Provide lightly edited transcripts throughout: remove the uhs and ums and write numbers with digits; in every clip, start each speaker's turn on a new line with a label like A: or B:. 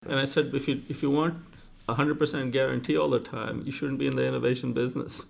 A: And I said, if you want 100% guarantee all the time, you shouldn't be in the innovation business.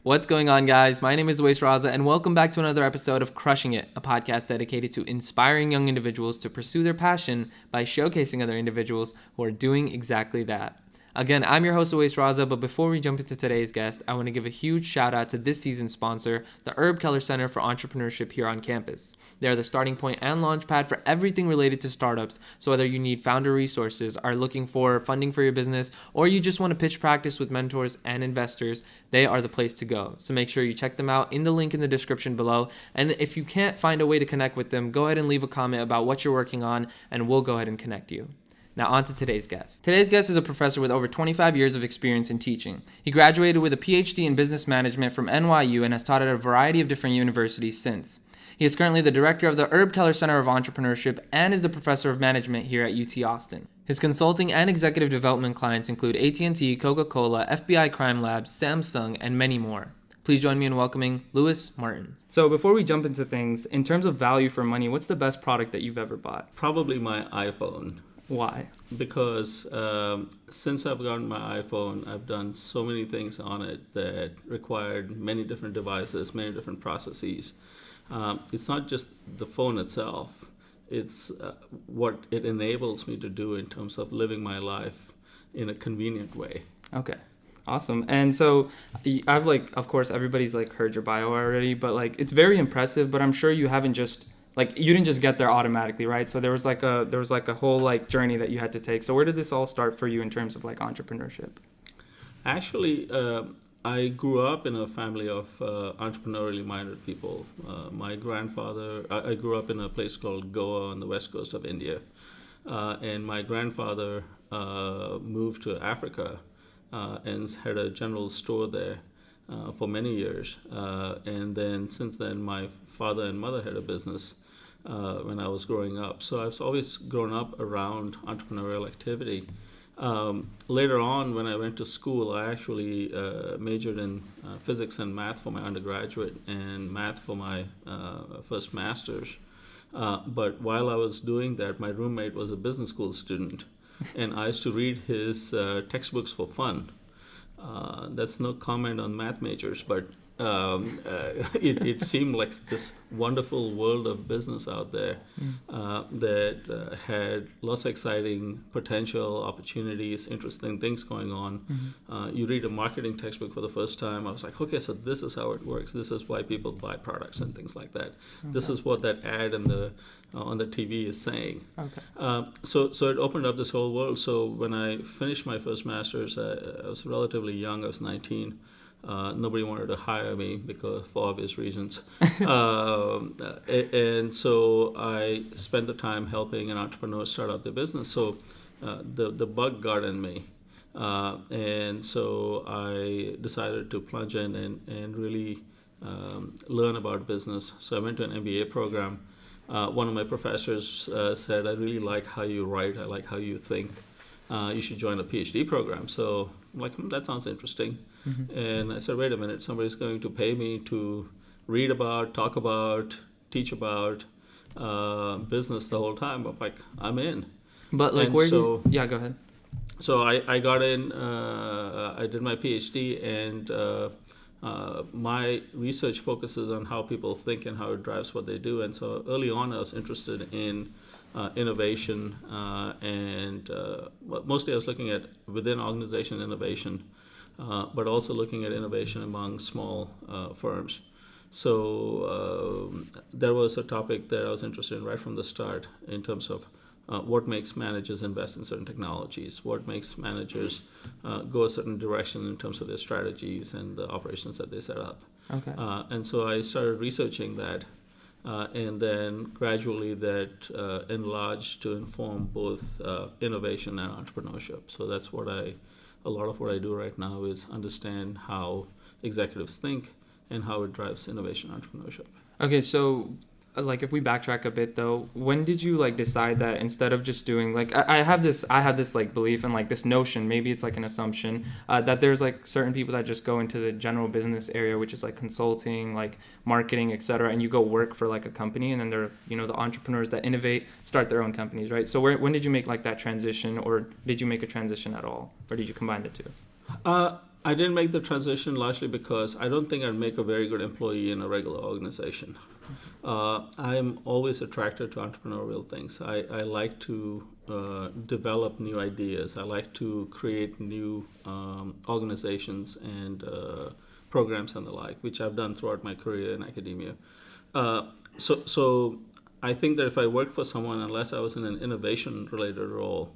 B: What's going on, guys? My name is Uwais Raza, and welcome back to another episode of Crushing It, a podcast dedicated to inspiring young individuals to pursue their passion by showcasing other individuals who are doing exactly that. Again, I'm your host, Uwais Raza, but before we jump into today's guest, I want to give a huge shout out to this season's sponsor, the Kelleher Center for Entrepreneurship here on campus. They are the starting point and launchpad for everything related to startups, so whether you need founder resources, are looking for funding for your business, or you just want to pitch practice with mentors and investors, they are the place to go. So make sure you check them out in the link in the description below, and if you can't find a way to connect with them, go ahead and leave a comment about what you're working on, and we'll go ahead and connect you. Now on to today's guest. Today's guest is a professor with over 25 years of experience in teaching. He graduated with a Ph.D. in business management from NYU and has taught at a variety of different universities since. He is currently the director of the Kelleher Center of Entrepreneurship and is the professor of management here at UT Austin. His consulting and executive development clients include AT&T, Coca Cola, FBI Crime Labs, Samsung, and many more. Please join me in welcoming Louis Martin. So before we jump into things, in terms of value for money, what's the best product that you've ever bought?
A: Probably my iPhone.
B: Why?
A: Because since I've gotten my iPhone, I've done so many things on it that required many different devices, many different processes. It's not just the phone itself. It's what it enables me to do in terms of living my life in a convenient way.
B: Okay. Awesome. And so I've of course, everybody's heard your bio already, but it's very impressive, but I'm sure you haven't just you didn't just get there automatically, right? So there was a whole journey that you had to take. So where did this all start for you in terms of entrepreneurship?
A: Actually, I grew up in a family of entrepreneurially minded people. My grandfather, I grew up in a place called Goa on the west coast of India. And my grandfather moved to Africa and had a general store there for many years. And then since then, my father and mother had a business when I was growing up. So I've always grown up around entrepreneurial activity. Later on, when I went to school, I actually majored in physics and math for my undergraduate and math for my first master's. But while I was doing that, my roommate was a business school student, and I used to read his textbooks for fun. That's no comment on math majors, but it seemed like this wonderful world of business out there that had lots of exciting potential opportunities, interesting things going on. Mm-hmm. You read a marketing textbook for the first time, I was like, okay, so this is how it works. This is why people buy products and things like that. Okay. This is what that ad on the TV is saying. Okay. So it opened up this whole world. So when I finished my first master's, I was relatively young. I was 19. Nobody wanted to hire me because for obvious reasons. And so I spent the time helping an entrepreneur start up their business. So the bug got in me. And so I decided to plunge in and really learn about business. So I went to an MBA program. One of my professors said, I really like how you write. I like how you think. You should join a Ph.D. program. So I'm like, that sounds interesting. Mm-hmm. And I said, wait a minute, somebody's going to pay me to read about, talk about, teach about business the whole time. I'm like, I'm in.
B: But yeah, go ahead.
A: So I got in, I did my PhD, and my research focuses on how people think and how it drives what they do. And so early on, I was interested in innovation, and mostly I was looking at within organization innovation, but also looking at innovation among small firms. So there was a topic that I was interested in right from the start in terms of what makes managers invest in certain technologies, what makes managers go a certain direction in terms of their strategies and the operations that they set up. Okay. And so I started researching that. And then gradually that enlarged to inform both innovation and entrepreneurship. So that's a lot of what I do right now is understand how executives think and how it drives innovation and entrepreneurship.
B: Okay, so like if we backtrack a bit though, when did you like decide that instead of just doing like I had this like belief and like this notion, maybe it's like an assumption, that there's like certain people that just go into the general business area, which is like consulting, like marketing, etc., and you go work for like a company, and then they're, you know, the entrepreneurs that innovate start their own companies, right? So when did you make like that transition, or did you make a transition at all, or did you combine the two?
A: I didn't make the transition largely because I don't think I'd make a very good employee in a regular organization. I'm always attracted to entrepreneurial things. I like to develop new ideas. I like to create new organizations and programs and the like, which I've done throughout my career in academia. So I think that if I worked for someone, unless I was in an innovation-related role,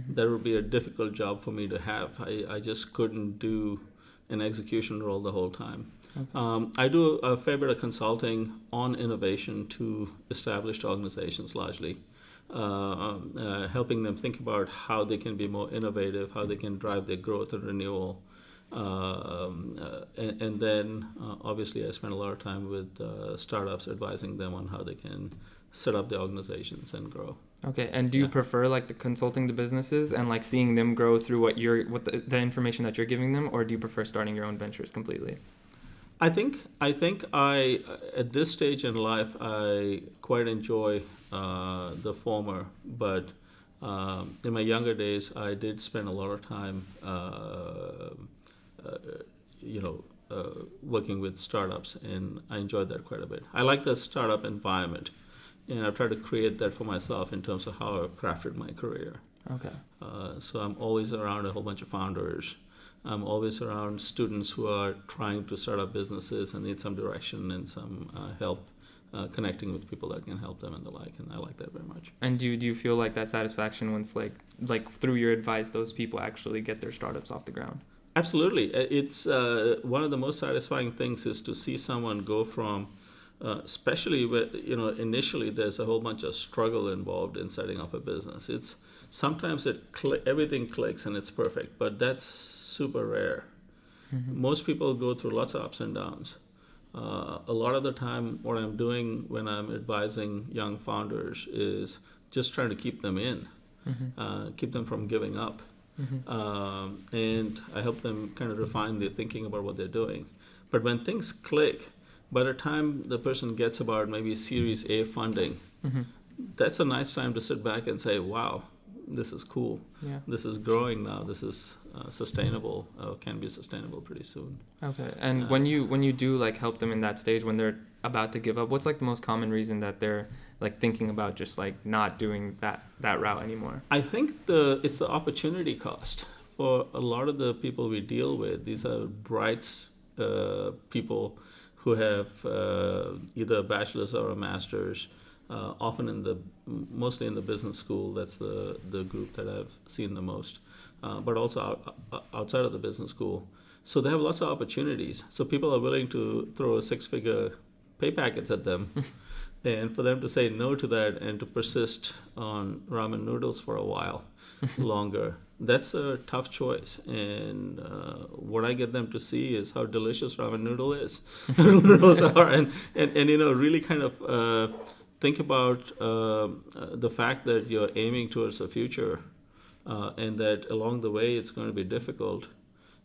A: that would be a difficult job for me to have. I just couldn't do an execution role the whole time. Okay. I do a fair bit of consulting on innovation to established organizations largely, helping them think about how they can be more innovative, how they can drive their growth and renewal. And then obviously I spend a lot of time with startups advising them on how they can set up the organizations and grow.
B: Okay, and do you prefer like the consulting the businesses and like seeing them grow through what the information that you're giving them, or do you prefer starting your own ventures completely?
A: I think I at this stage in life I quite enjoy the former, but in my younger days I did spend a lot of time working with startups, and I enjoyed that quite a bit. I like the startup environment, and I've tried to create that for myself in terms of how I've crafted my career. Okay. So I'm always around a whole bunch of founders. I'm always around students who are trying to start up businesses and need some direction and some help connecting with people that can help them and the like, and I like that very much.
B: And do you feel like that satisfaction once like through your advice those people actually get their startups off the ground?
A: Absolutely. It's one of the most satisfying things is to see someone go from especially with, initially there's a whole bunch of struggle involved in setting up a business. It's sometimes everything clicks and it's perfect, but that's super rare. Mm-hmm. Most people go through lots of ups and downs. A lot of the time, what I'm doing when I'm advising young founders is just trying to keep them in, keep them from giving up. Mm-hmm. And I help them kind of refine their thinking about what they're doing. But when things click, by the time the person gets about maybe Series A funding, that's a nice time to sit back and say, wow, this is cool. Yeah. This is growing now. This is sustainable, can be sustainable pretty soon.
B: Okay. And when you do like help them in that stage when they're about to give up, what's like the most common reason that they're like thinking about just like not doing that route anymore?
A: I think it's the opportunity cost. For a lot of the people we deal with, these are bright people who have either a bachelor's or a master's, often mostly in the business school. That's the group that I've seen the most, but also outside of the business school. So they have lots of opportunities. So people are willing to throw 6-figure pay packets at them, and for them to say no to that and to persist on ramen noodles for a while longer, that's a tough choice. And what I get them to see is how delicious ramen noodles are, and really kind of think about the fact that you're aiming towards a future, and that along the way it's going to be difficult,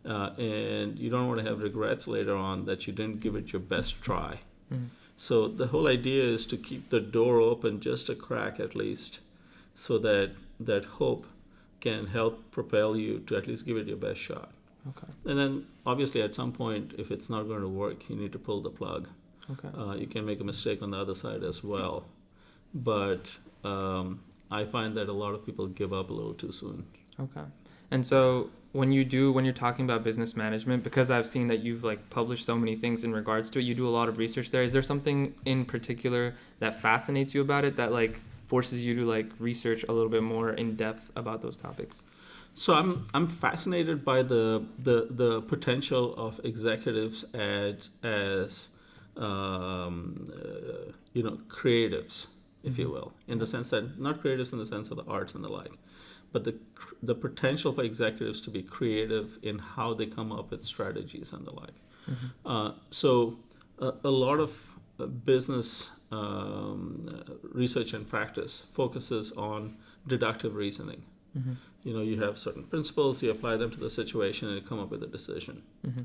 A: and you don't want to have regrets later on that you didn't give it your best try. Mm-hmm. So the whole idea is to keep the door open just a crack at least, so that hope can help propel you to at least give it your best shot. Okay. And then obviously at some point, if it's not going to work, you need to pull the plug. Okay. You can make a mistake on the other side as well. But I find that a lot of people give up a little too soon. Okay.
B: And so when you're talking about business management, because I've seen that you've like published so many things in regards to it, you do a lot of research there. Is there something in particular that fascinates you about it, that like forces you to like research a little bit more in depth about those topics?
A: So I'm fascinated by the potential of executives as creatives, if you will, in the sense that not creatives in the sense of the arts and the like, but the potential for executives to be creative in how they come up with strategies and the like. Mm-hmm. So a lot of business research and practice focuses on deductive reasoning.
B: Mm-hmm.
A: You have certain principles, you apply them to the situation, and you come up with a decision.
B: Mm-hmm.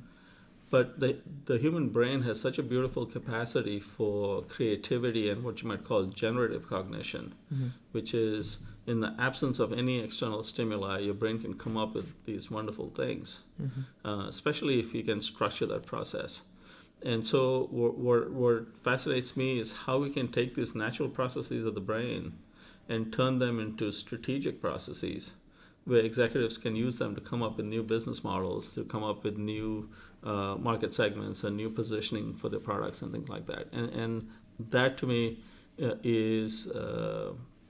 A: But the human brain has such a beautiful capacity for creativity and what you might call generative cognition,
B: Mm-hmm.
A: which is in the absence of any external stimuli, your brain can come up with these wonderful things,
B: Mm-hmm.
A: Especially if you can structure that process. And so what fascinates me is how we can take these natural processes of the brain and turn them into strategic processes where executives can use them to come up with new business models, to come up with new market segments and new positioning for their products and things like that. And that to me is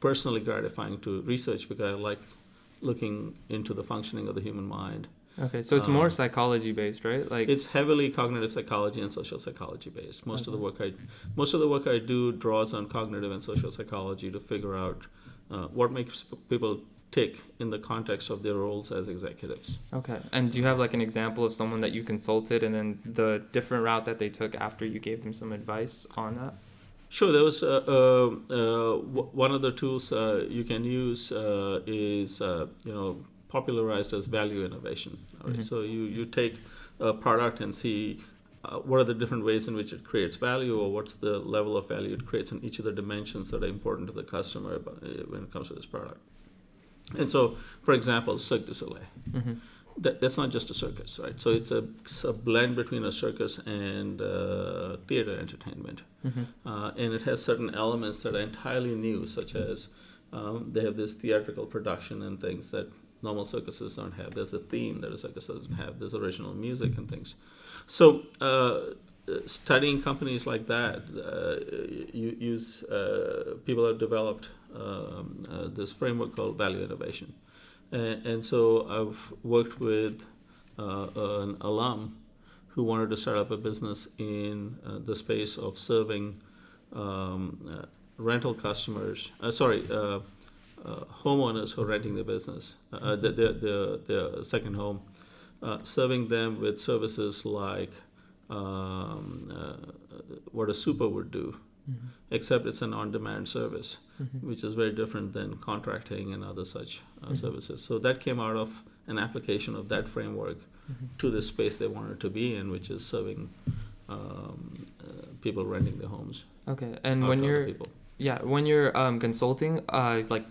A: personally gratifying to research because I like looking into the functioning of the human mind.
B: Okay, so it's more psychology based, right? Like
A: it's heavily cognitive psychology and social psychology based. Most of the work I do draws on cognitive and social psychology to figure out what makes people tick in the context of their roles as executives.
B: Okay, and do you have like an example of someone that you consulted and then the different route that they took after you gave them some advice on that?
A: Sure. There was one of the tools you can use is popularized as value innovation. Right?
B: Mm-hmm.
A: So you take a product and see what are the different ways in which it creates value, or what's the level of value it creates in each of the dimensions that are important to the customer when it comes to this product. And so, for example, Cirque du Soleil.
B: Mm-hmm.
A: That's not just a circus, right? So it's a blend between a circus and theater entertainment.
B: Mm-hmm.
A: And it has certain elements that are entirely new, such as they have this theatrical production and things that normal circuses don't have. There's a theme that a circus doesn't have. There's original music and things. So studying companies like that, people have developed this framework called value innovation. And so I've worked with an alum who wanted to start up a business in the space of serving rental customers, homeowners who are renting their business, their second home, serving them with services like what a super would do,
B: Mm-hmm.
A: except it's an on-demand service,
B: Mm-hmm.
A: which is very different than contracting and other such
B: Mm-hmm.
A: services. So that came out of an application of that framework
B: Mm-hmm.
A: to the space they wanted to be in, which is serving people renting their homes.
B: Okay, and when you're consulting, like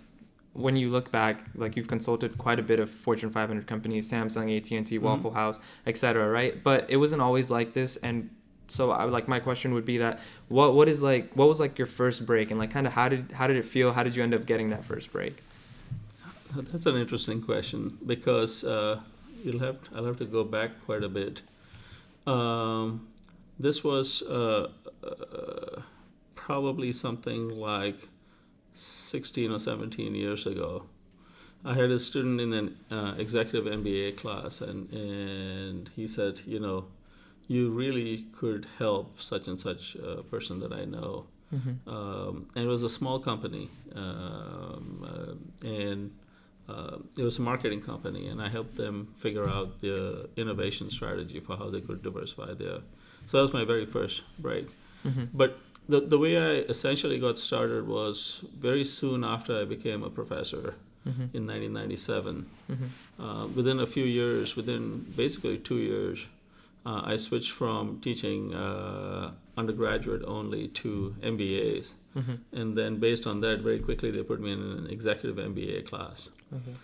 B: when you look back, like you've consulted quite a bit of Fortune 500 companies, Samsung, AT&T, Waffle House, etc., right? But it wasn't always like this. And so my question would be that what was like your first break, and like kind of how did it feel? How did you end up getting that first break?
A: That's an interesting question because I'll have to go back quite a bit. This was probably something like 16 or 17 years ago. I had a student in an executive MBA class, and he said, you really could help such and such a person that I know.
B: Mm-hmm.
A: And it was a small company, and it was a marketing company, and I helped them figure out the innovation strategy for how they could diversify their. So that was my very first break.
B: Mm-hmm.
A: But the way I essentially got started was very soon after I became a professor
B: Mm-hmm.
A: in 1997.
B: Mm-hmm.
A: Within a few years, within basically 2 years, I switched from teaching undergraduate only to MBAs.
B: Mm-hmm.
A: And then based on that, very quickly they put me in an executive MBA class.
B: Okay.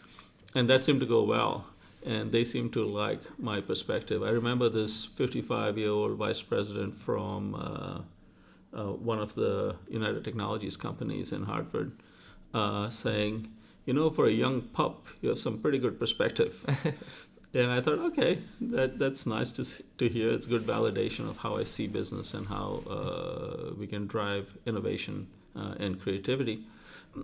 A: And that seemed to go well. And they seemed to like my perspective. I remember this 55-year-old vice president from one of the United Technologies companies in Hartford saying, for a young pup, you have some pretty good perspective. And I thought, okay, that's nice to hear. It's good validation of how I see business and how we can drive innovation and creativity.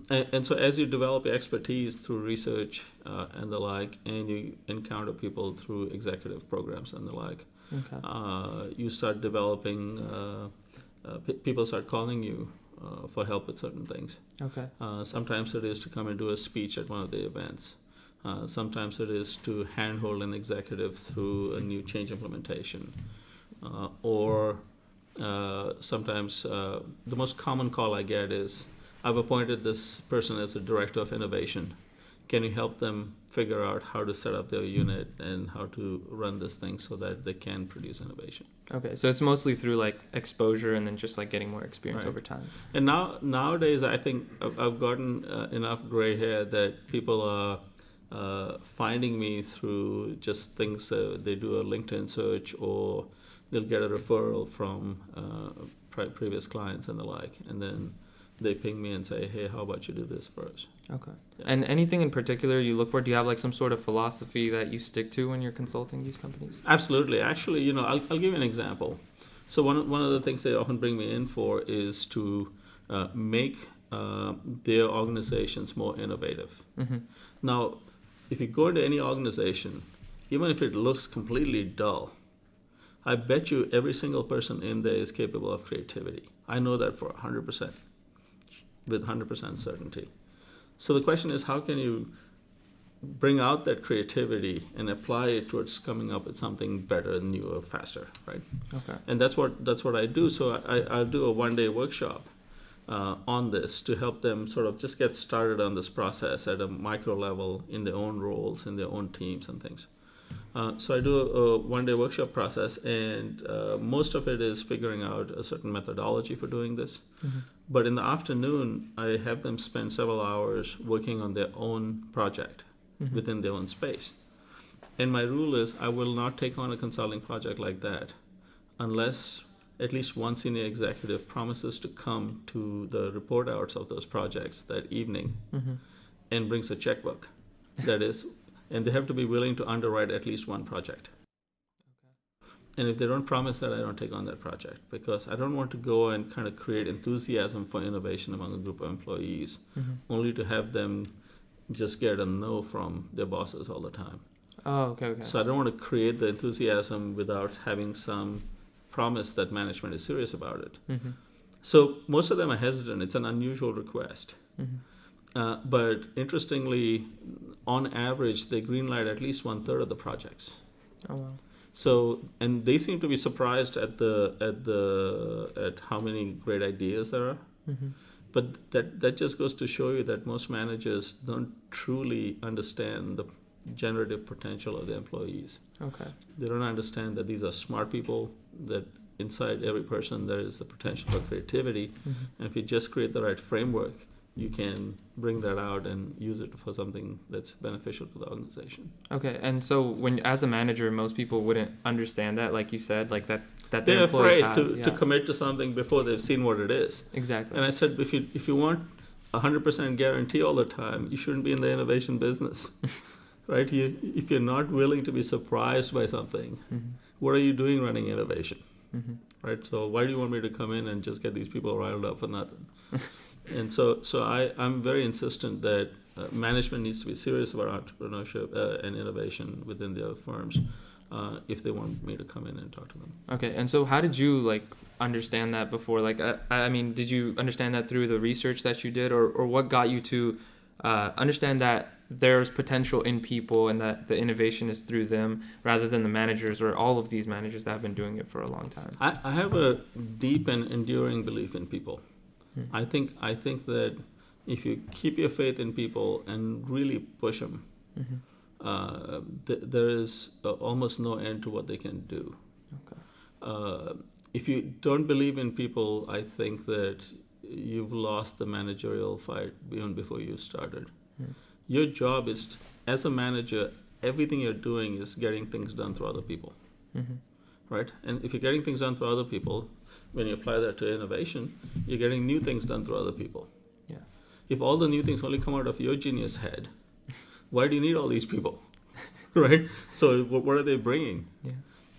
A: And so as you develop your expertise through research and the like, and you encounter people through executive programs and the like,
B: okay.
A: you start developing, people start calling you for help with certain things.
B: Okay.
A: Sometimes it is to come and do a speech at one of the events. Sometimes it is to handhold an executive through a new change implementation, or Sometimes the most common call I get is, I've appointed this person as a director of innovation. Can you help them figure out how to set up their unit and how to run this thing so that they can produce innovation?
B: Okay, so it's mostly through like exposure and then just like getting more experience over time.
A: And nowadays, I think I've gotten enough gray hair that people are finding me through just things. They do a LinkedIn search, or they'll get a referral from previous clients and the like, and then they ping me and say, hey, how about you do this for us?
B: Okay. Yeah. And anything in particular you look for? Do you have like some sort of philosophy that you stick to when you're consulting these companies?
A: Absolutely. Actually, I'll give you an example. So one of the things they often bring me in for is to make their organizations more innovative. Mm-hmm. Now, if you go into any organization, even if it looks completely dull, I bet you every single person in there is capable of creativity. I know that for 100%, with 100% certainty. So the question is, how can you bring out that creativity and apply it towards coming up with something better, newer, faster, right? Okay. And that's what I do. So I'll do a one-day workshop on this to help them sort of just get started on this process at a micro level in their own roles, in their own teams and things. So I do a one-day workshop process, and most of it is figuring out a certain methodology for doing this. Mm-hmm. But in the afternoon, I have them spend several hours working on their own project mm-hmm. within their own space. And my rule is, I will not take on a consulting project like that unless at least one senior executive promises to come to the report outs of those projects that evening mm-hmm. and brings a checkbook. That is, and they have to be willing to underwrite at least one project. Okay. And if they don't promise that, I don't take on that project, because I don't want to go and kind of create enthusiasm for innovation among a group of employees, mm-hmm. only to have them just get a no from their bosses all the time.
B: Oh, okay.
A: So I don't want to create the enthusiasm without having some promise that management is serious about it. Mm-hmm. So most of them are hesitant. It's an unusual request. Mm-hmm. But interestingly, on average, they greenlight at least 1/3 of the projects.
B: Oh wow!
A: So, and they seem to be surprised at how many great ideas there are. Mm-hmm. But that just goes to show you that most managers don't truly understand the generative potential of their employees. Okay. They don't understand that these are smart people, that inside every person there is the potential for creativity. Mm-hmm. And if you just create the right framework, you can bring that out and use it for something that's beneficial to the organization.
B: Okay, and so when, as a manager, most people wouldn't understand that, like you said, like that
A: they're afraid to commit to something before they've seen what it is.
B: Exactly.
A: And I said, if you want 100% guarantee all the time, you shouldn't be in the innovation business, right? If you're not willing to be surprised by something, mm-hmm. what are you doing running innovation, mm-hmm. right? So why do you want me to come in and just get these people riled up for nothing? And so I'm very insistent that management needs to be serious about entrepreneurship and innovation within their firms if they want me to come in and talk to them.
B: Okay, and so how did you understand that before? I mean, did you understand that through the research that you did, or what got you to understand that there's potential in people and that the innovation is through them rather than the managers or all of these managers that have been doing it for a long time?
A: I have a deep and enduring belief in people. I think that if you keep your faith in people and really push them, mm-hmm. There is almost no end to what they can do. Okay. If you don't believe in people, I think that you've lost the managerial fight even before you started. Mm. Your job is, as a manager, everything you're doing is getting things done through other people, mm-hmm. right? And if you're getting things done through other people, when you apply that to innovation, you're getting new things done through other people. Yeah. If all the new things only come out of your genius head, why do you need all these people, right? So what are they bringing? Yeah.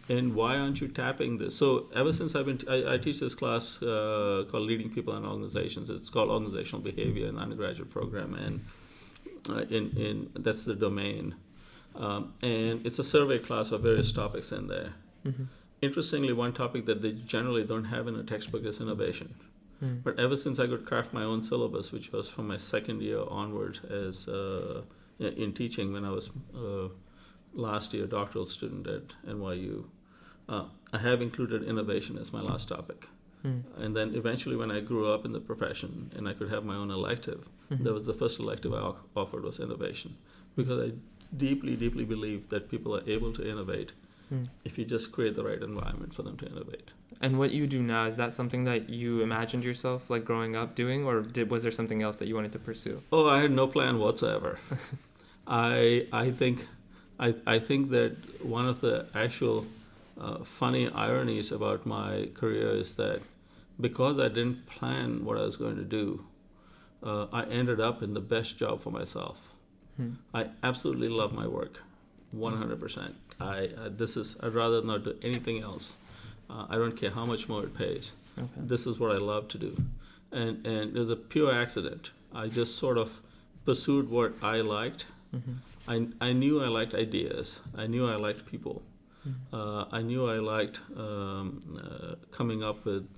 A: And why aren't you tapping this? So ever since I teach this class called Leading People in Organizations. It's called Organizational Behavior in undergraduate program, and that's the domain. And it's a survey class of various topics in there. Mm-hmm. Interestingly, one topic that they generally don't have in a textbook is innovation. Mm. But ever since I could craft my own syllabus, which was from my second year onward as in teaching when I was last year doctoral student at NYU, I have included innovation as my last topic. And then eventually when I grew up in the profession and I could have my own elective, that was the first elective I offered was innovation. Because I deeply, deeply believe that people are able to innovate if you just create the right environment for them to innovate.
B: And what you do now, is that something that you imagined yourself like growing up doing, or was there something else that you wanted to pursue?
A: Oh, I had no plan whatsoever. I think that one of the actual funny ironies about my career is that because I didn't plan what I was going to do, I ended up in the best job for myself. I absolutely love my work, 100%. I'd rather not do anything else. I don't care how much more it pays. Okay. This is what I love to do. And it was a pure accident. I just sort of pursued what I liked. I knew I liked ideas. I knew I liked people. I knew I liked coming up with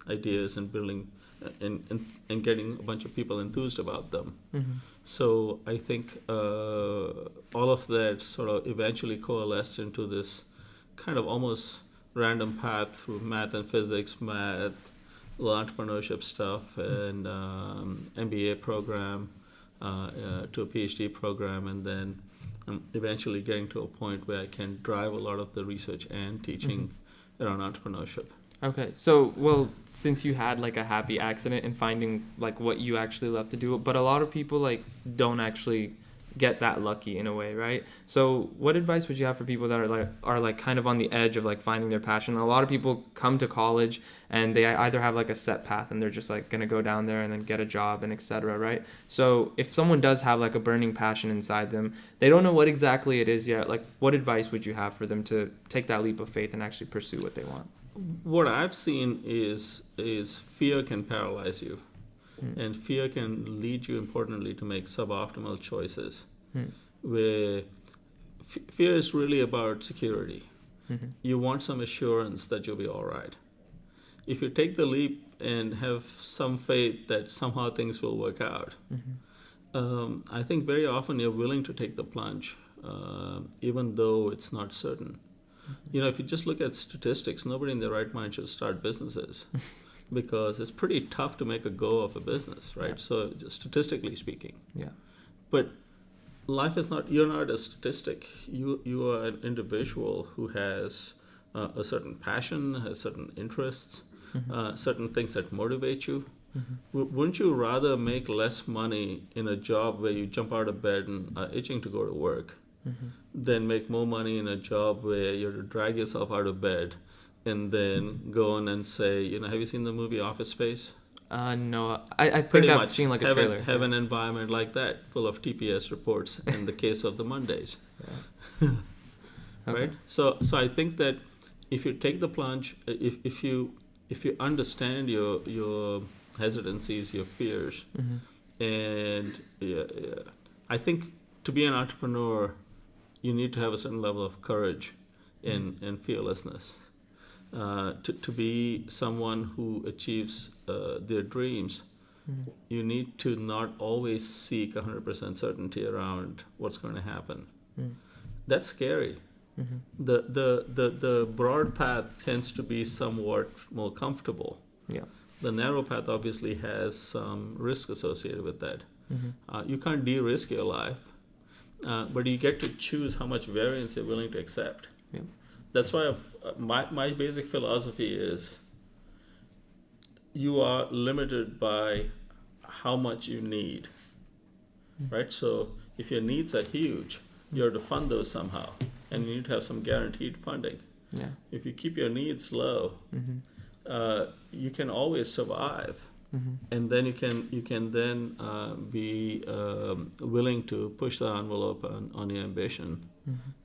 A: ideas and building and getting a bunch of people enthused about them. So I think all of that sort of eventually coalesced into this kind of almost random path through math and physics, math, entrepreneurship stuff, and MBA program to a Ph.D. program, and then eventually getting to a point where I can drive a lot of the research and teaching around entrepreneurship.
B: Okay, so, well, since you had like a happy accident in finding like what you actually love to do, but a lot of people like don't actually get that lucky in a way, right? So what advice would you have for people that are like kind of on the edge of like finding their passion? A lot of people come to college and they either have like a set path and they're just like gonna go down there and then get a job and etc., right? So if someone does have like a burning passion inside them, they don't know what exactly it is yet, like what advice would you have for them to take that leap of faith and actually pursue what they want?
A: What I've seen is fear can paralyze you. And fear can lead you, importantly, to make suboptimal choices. Where fear is really about security. You want some assurance that you'll be all right. If you take the leap and have some faith that somehow things will work out, I think very often you're willing to take the plunge, even though it's not certain. You know, if you just look at statistics, nobody in their right mind should start businesses. Because it's pretty tough to make a go of a business, right? So just statistically speaking. Yeah. But life is not, you're not a statistic. You are an individual who has a certain passion, has certain interests, certain things that motivate you. Wouldn't you rather make less money in a job where you jump out of bed and are itching to go to work than make more money in a job where you have to drag yourself out of bed and then go on and say, you know, have you seen the movie Office Space?
B: No, I think I've seen like a trailer.
A: Have an environment like that, full of TPS reports in the case of the Mondays. Okay. Right? So I think that if you take the plunge, if you understand your hesitancies, your fears, and I think to be an entrepreneur, you need to have a certain level of courage and fearlessness. To be someone who achieves their dreams, you need to not always seek 100% certainty around what's going to happen. That's scary. The broad path tends to be somewhat more comfortable. Yeah. The narrow path obviously has some risk associated with that. You can't de-risk your life, but you get to choose how much variance you're willing to accept. Yeah. That's why my basic philosophy is you are limited by how much you need, right? So if your needs are huge, you have to fund those somehow, and you need to have some guaranteed funding. Yeah. If you keep your needs low, you can always survive, and then you can then be willing to push the envelope on your ambition.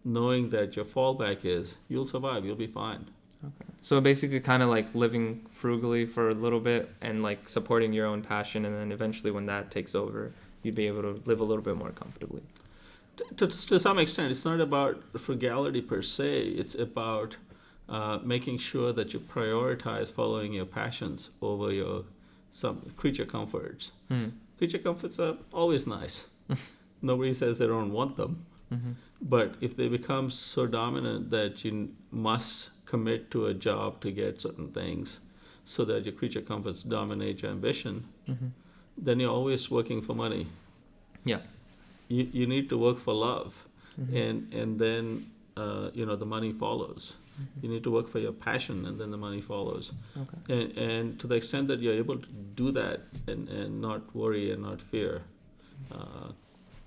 A: Knowing that your fallback is you'll survive, you'll be fine.
B: Okay. So basically kind of like living frugally for a little bit and like supporting your own passion, and then eventually when that takes over, you'd be able to live a little bit more comfortably.
A: To some extent, it's not about frugality per se. It's about making sure that you prioritize following your passions over some creature comforts. Creature comforts are always nice. Nobody says they don't want them. But if they become so dominant that you must commit to a job to get certain things so that your creature comforts dominate your ambition, then you're always working for money.
B: Yeah.
A: You need to work for love, and then the money follows. You need to work for your passion, and then the money follows. Okay. And to the extent that you're able to do that and not worry and not fear,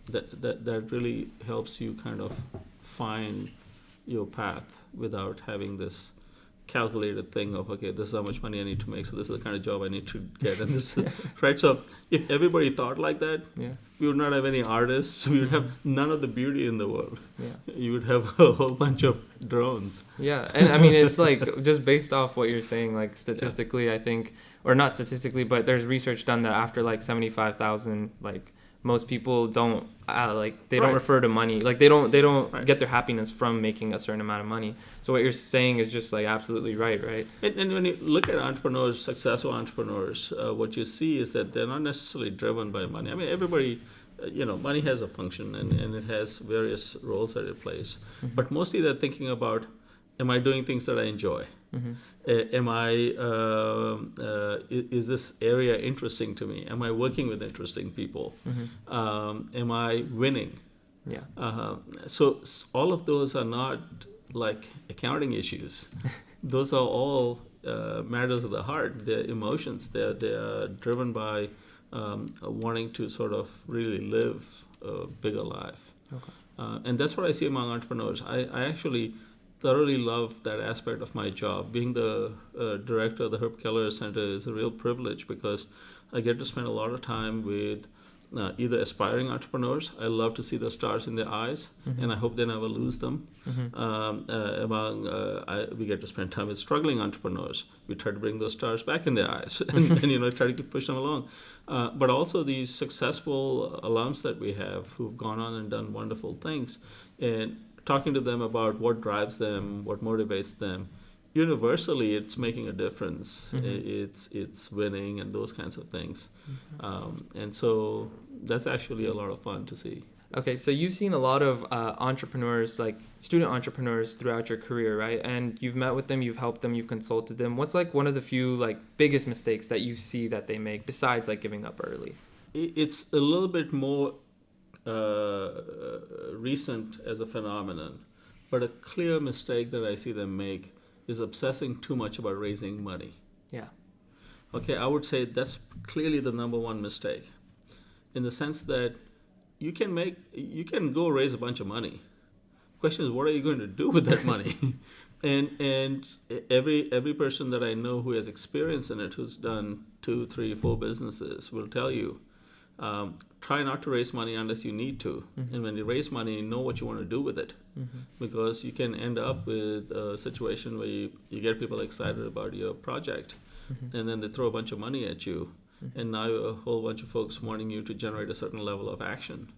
A: that really helps you kind of find your path without having this calculated thing of, okay, this is how much money I need to make, so this is the kind of job I need to get, and this is, right? So if everybody thought like that, we would not have any artists, we would have none of the beauty in the world. You would have a whole bunch of drones.
B: And I mean, it's like, just based off what you're saying, like statistically, I think, or not statistically, but there's research done that after like 75,000, like most people don't don't refer to money, like they don't get their happiness from making a certain amount of money. So what you're saying is just like absolutely right?
A: And when you look at entrepreneurs, successful entrepreneurs, what you see is that they're not necessarily driven by money. I mean, everybody, money has a function and it has various roles that it plays, but mostly they're thinking about, am I doing things that I enjoy? Am I? Is this area interesting to me? Am I working with interesting people? Am I winning? So all of those are not like accounting issues. Those are all matters of the heart. They're emotions. They are driven by wanting to sort of really live a bigger life. And that's what I see among entrepreneurs. I actually thoroughly love that aspect of my job. Being the director of the Kelleher Center is a real privilege because I get to spend a lot of time with either aspiring entrepreneurs. I love to see the stars in their eyes, and I hope they never lose them. We get to spend time with struggling entrepreneurs. We try to bring those stars back in their eyes and try to keep pushing them along. But also these successful alums that we have who've gone on and done wonderful things, and talking to them about what drives them, what motivates them. Universally, it's making a difference. It's winning and those kinds of things. And so that's actually a lot of fun to see.
B: Okay, so you've seen a lot of entrepreneurs, like student entrepreneurs throughout your career, right? And you've met with them, you've helped them, you've consulted them. What's like one of the few like biggest mistakes that you see that they make besides like giving up early?
A: It's a little bit more recent as a phenomenon, but a clear mistake that I see them make is obsessing too much about raising money. Okay, I would say that's clearly the number one mistake, in the sense that you can go raise a bunch of money. Question is, what are you going to do with that money? and every person that I know who has experience in it, who's done 2, 3, 4 businesses, will tell you, try not to raise money unless you need to. And when you raise money, know what you want to do with it. Because you can end up with a situation where you get people excited about your project, and then they throw a bunch of money at you. And now a whole bunch of folks wanting you to generate a certain level of action.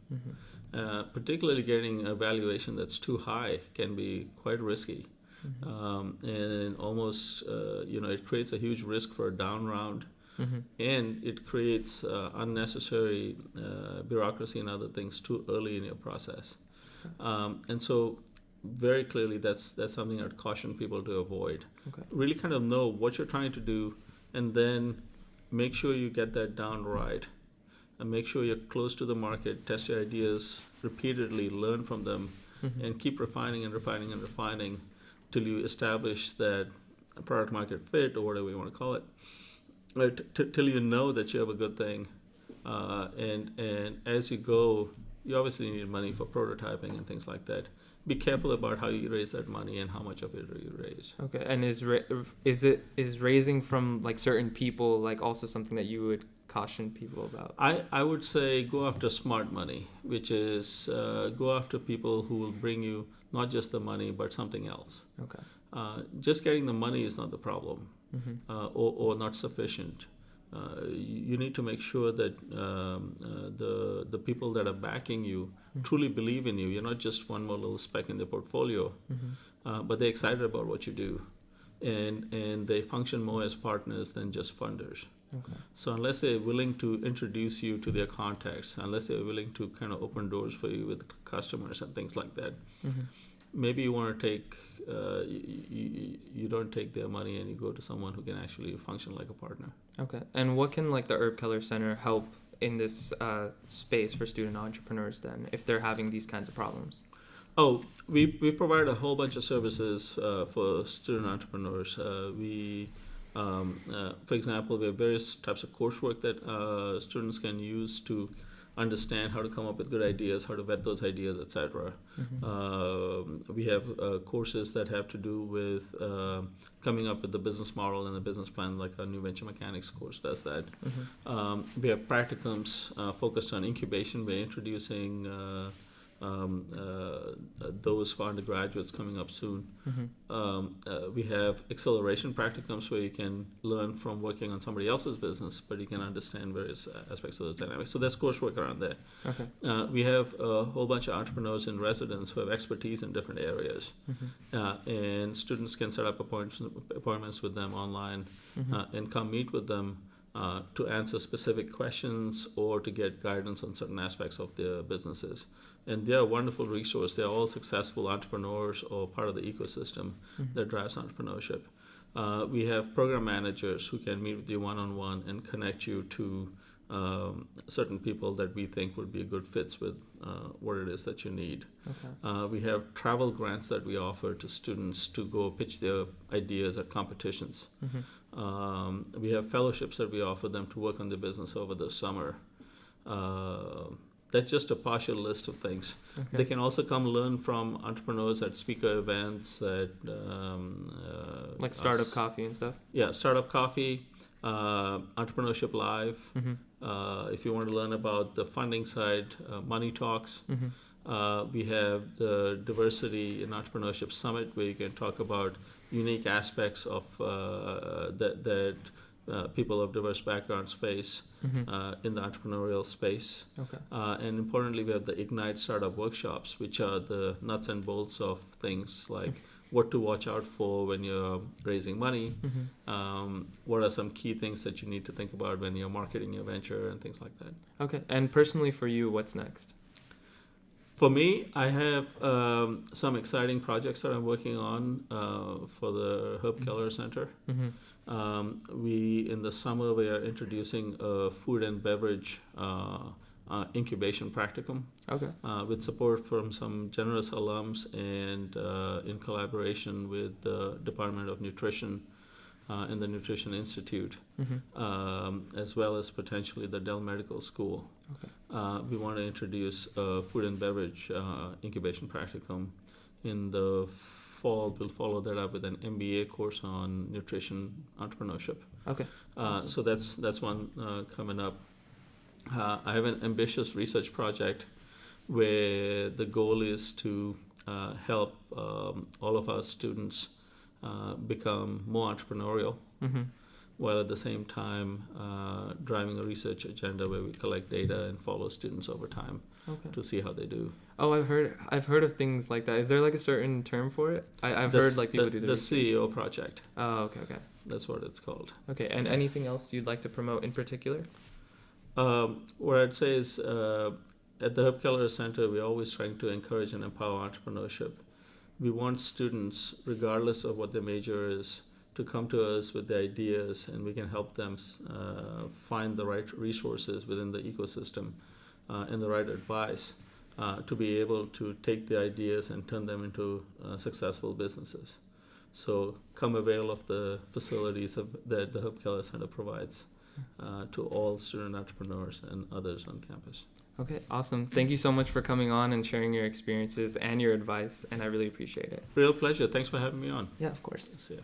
A: Particularly getting a valuation that's too high can be quite risky. And almost, it creates a huge risk for a down round. And it creates unnecessary bureaucracy and other things too early in your process. And so very clearly that's something I'd caution people to avoid. Really kind of know what you're trying to do, and then make sure you get that down right. And make sure you're close to the market, test your ideas repeatedly, learn from them, and keep refining and refining and refining till you establish that product market fit, or whatever you want to call it. Till you know that you have a good thing, and as you go, you obviously need money for prototyping and things like that. Be careful about how you raise that money and how much of it you raise. Okay, and is raising from like certain people like also something that you would caution people about? I would say go after smart money, which is go after people who will bring you not just the money but something else. Just getting the money is not the problem. Or not sufficient. You need to make sure that the people that are backing you truly believe in you. You're not just one more little speck in the portfolio, but they're excited about what you do, and they function more as partners than just funders.
B: Okay.
A: So unless they're willing to introduce you to their contacts, unless they're willing to kind of open doors for you with customers and things like that, maybe you want to take, you don't take their money and you go to someone who can actually function like a partner.
B: Okay. And what can like the Herb Kelleher Center help in this space for student entrepreneurs then, if they're having these kinds of problems?
A: Oh, we provide a whole bunch of services for student entrepreneurs. For example, we have various types of coursework that students can use to understand how to come up with good ideas, how to vet those ideas, etc. We have courses that have to do with coming up with the business model and the business plan, like our new venture mechanics course does that. We have practicums focused on incubation. We're introducing those for undergraduates coming up soon. We have acceleration practicums where you can learn from working on somebody else's business, but you can understand various aspects of those dynamics. So there's coursework around there.
B: Okay.
A: We have a whole bunch of entrepreneurs in residence who have expertise in different areas, and students can set up appointments with them online and come meet with them to answer specific questions or to get guidance on certain aspects of their businesses. And they're a wonderful resource. They're all successful entrepreneurs or part of the ecosystem that drives entrepreneurship. We have program managers who can meet with you one-on-one and connect you to certain people that we think would be good fits with what it is that you need.
B: Okay.
A: We have travel grants that we offer to students to go pitch their ideas at competitions. We have fellowships that we offer them to work on their business over the summer. That's just a partial list of things.
B: Okay.
A: They can also come learn from entrepreneurs at speaker events, at
B: like Startup Coffee and stuff?
A: Yeah, Startup Coffee, Entrepreneurship Live. If you want to learn about the funding side, Money Talks. We have the Diversity in Entrepreneurship Summit, where you can talk about unique aspects of that people of diverse backgrounds face in the entrepreneurial space.
B: Okay.
A: And importantly, we have the Ignite Startup Workshops, which are the nuts and bolts of things like what to watch out for when you're raising money, what are some key things that you need to think about when you're marketing your venture and things like that.
B: Okay. And personally for you, what's next?
A: For me, I have some exciting projects that I'm working on for the Herb Kelleher Center. In the summer, we are introducing a food and beverage incubation practicum.
B: Okay.
A: With support from some generous alums and in collaboration with the Department of Nutrition and the Nutrition Institute, as well as potentially the Dell Medical School.
B: Okay.
A: We want to introduce a food and beverage incubation practicum. In the fall, we'll follow that up with an MBA course on nutrition entrepreneurship.
B: Okay. Awesome.
A: So that's one coming up. I have an ambitious research project where the goal is to help all of our students become more entrepreneurial, while at the same time driving a research agenda where we collect data and follow students over time to see how they do.
B: Oh, I've heard of things like that. Is there like a certain term for it? I've heard like people do
A: the CEO project.
B: Oh, okay.
A: That's what it's called.
B: Okay, and anything else you'd like to promote in particular?
A: What I'd say is at the Herb Kelleher Center, we're always trying to encourage and empower entrepreneurship. We want students, regardless of what their major is, to come to us with the ideas, and we can help them find the right resources within the ecosystem and the right advice to be able to take the ideas and turn them into successful businesses. So come avail of the facilities that the Herb Kelleher Center provides to all student entrepreneurs and others on campus.
B: Okay, awesome. Thank you so much for coming on and sharing your experiences and your advice, and I really appreciate it.
A: Real pleasure. Thanks for having me on.
B: Yeah, of course.
A: See ya.